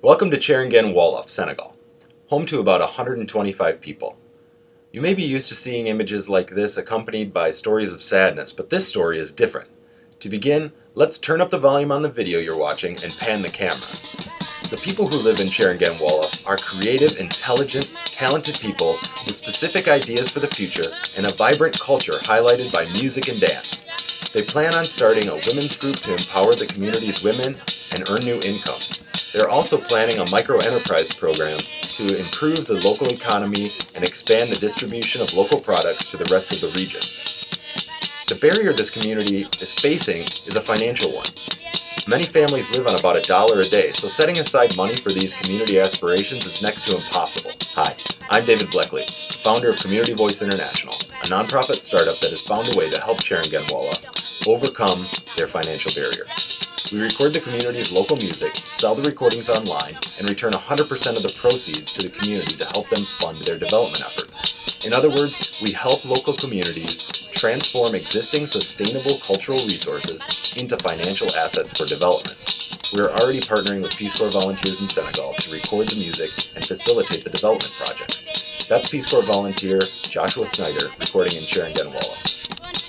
Welcome to Thiaraguene, Wolof, Senegal, home to about 125 people. You may be used to seeing images like this accompanied by stories of sadness, but this story is different. To begin, let's turn up the volume on the video you're watching and pan the camera. The people who live in Thiaraguene, Wolof are creative, intelligent, talented people with specific ideas for the future and a vibrant culture highlighted by music and dance. They plan on starting a women's group to empower the community's women and earn new income. They're also planning a micro-enterprise program to improve the local economy and expand the distribution of local products to the rest of the region. The barrier this community is facing is a financial one. Many families live on about $1 a day, so setting aside money for these community aspirations is next to impossible. Hi, I'm David Bleckley, founder of Community Voice International, a nonprofit startup that has found a way to help Thiaraguene Wolof overcome their financial barrier. We record the community's local music, sell the recordings online, and return 100% of the proceeds to the community to help them fund their development efforts. In other words, we help local communities transform existing sustainable cultural resources into financial assets for development. We are already partnering with Peace Corps volunteers in Senegal to record the music and facilitate the development projects. That's Peace Corps volunteer Joshua Snyder recording in Thiaraguene, Wolof.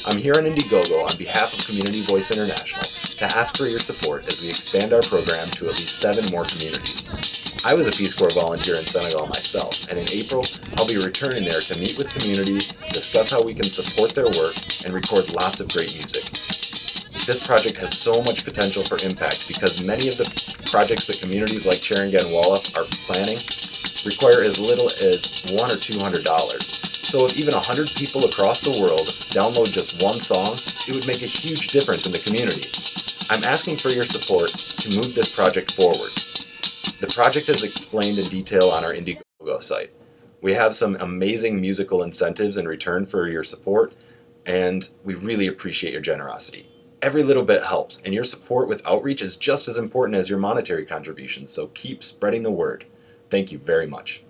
I'm here on Indiegogo on behalf of Community Voice International to ask for your support as we expand our program to at least 7 more communities. I was a Peace Corps volunteer in Senegal myself, and in April, I'll be returning there to meet with communities, discuss how we can support their work, and record lots of great music. This project has so much potential for impact because many of the projects that communities like Thiaraguene Wolof are planning require as little as $100 or $200. So if even 100 people across the world download just one song, it would make a huge difference in the community. I'm asking for your support to move this project forward. The project is explained in detail on our Indiegogo site. We have some amazing musical incentives in return for your support, and we really appreciate your generosity. Every little bit helps, and your support with outreach is just as important as your monetary contributions, so keep spreading the word. Thank you very much.